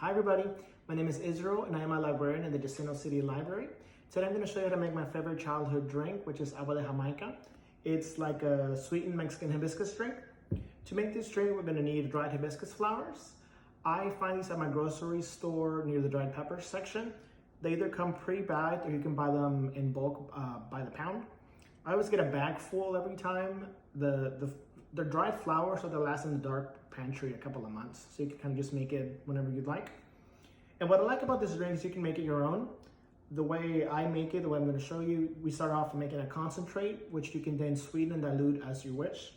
Hi everybody, my name is Israel and I am a librarian in the Jacinto City Library. Today I'm going to show you how to make my favorite childhood drink, which is Agua de Jamaica. It's like a sweetened Mexican hibiscus drink. To make this drink, we're going to need dried hibiscus flowers. I find these at my grocery store near the dried peppers section. They either come pre-bagged or you can buy them in bulk by the pound. I always get a bag full every time. They're dried flowers, so they'll last in the dark pantry a couple of months. So you can kind of just make it whenever you'd like. And what I like about this drink is you can make it your own. The way I make it, the way I'm going to show you, we start off making a concentrate, which you can then sweeten and dilute as you wish.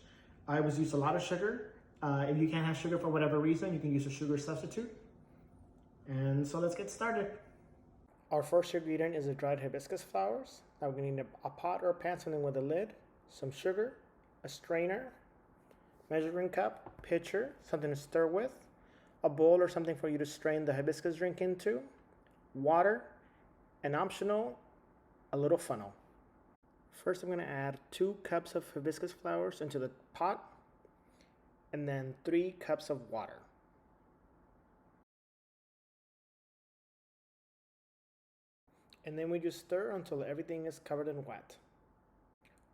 I always use a lot of sugar. If you can't have sugar for whatever reason, you can use a sugar substitute. And so let's get started. Our first ingredient is the dried hibiscus flowers. Now we're going to need a pot or a pan, something with a lid, some sugar, a strainer, measuring cup, pitcher, something to stir with, a bowl or something for you to strain the hibiscus drink into, water, and optional, a little funnel. First I'm going to add 2 cups of hibiscus flowers into the pot, and then 3 cups of water. And then we just stir until everything is covered in wet.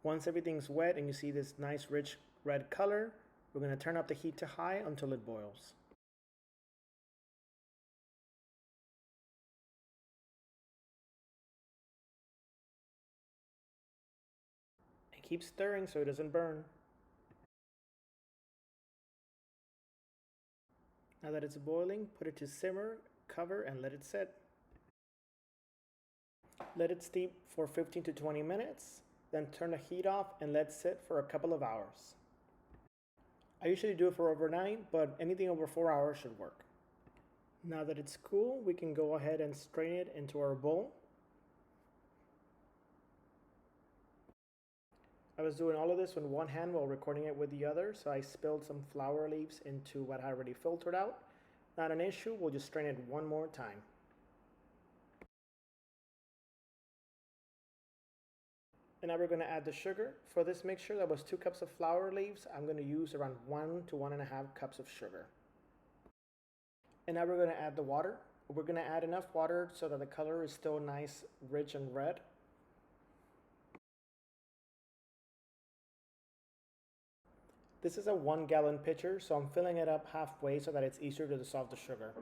Once everything's wet and you see this nice rich red color, we're going to turn up the heat to high until it boils. And keep stirring so it doesn't burn. Now that it's boiling, put it to simmer, cover, and let it sit. Let it steep for 15 to 20 minutes, then turn the heat off and let it sit for a couple of hours. I usually do it for overnight, but anything over 4 hours should work. Now that it's cool, we can go ahead and strain it into our bowl. I was doing all of this with one hand while recording it with the other, so I spilled some flower leaves into what I already filtered out. Not an issue, we'll just strain it one more time. And now we're going to add the sugar. For this mixture that was 2 cups of flower leaves, I'm going to use around 1 to 1.5 cups of sugar. And now we're going to add the water. We're going to add enough water so that the color is still nice, rich and red. This is a 1-gallon pitcher, so I'm filling it up halfway so that it's easier to dissolve the sugar.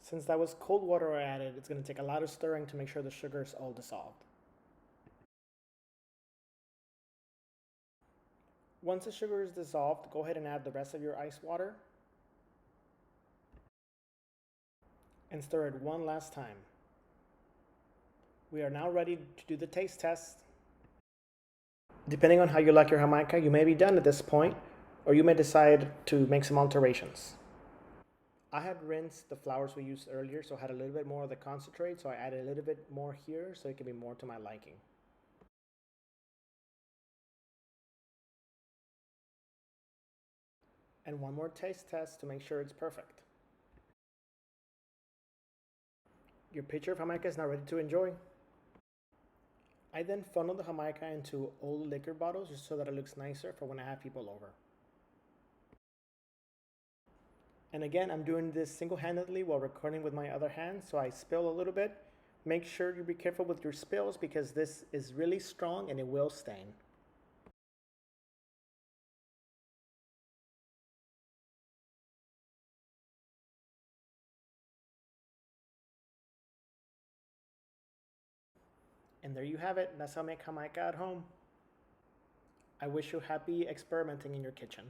Since that was cold water I added, it's going to take a lot of stirring to make sure the sugar is all dissolved. Once the sugar is dissolved, go ahead and add the rest of your ice water. And stir it one last time. We are now ready to do the taste test. Depending on how you like your Jamaica, you may be done at this point, or you may decide to make some alterations. I had rinsed the flowers we used earlier, so I had a little bit more of the concentrate, so I added a little bit more here so it can be more to my liking. And one more taste test to make sure it's perfect. Your pitcher of Jamaica is now ready to enjoy. I then funnel the Jamaica into old liquor bottles just so that it looks nicer for when I have people over. And again, I'm doing this single-handedly while recording with my other hand, so I spill a little bit. Make sure you be careful with your spills because this is really strong and it will stain. And there you have it. That's how I make Jamaica at home. I wish you happy experimenting in your kitchen.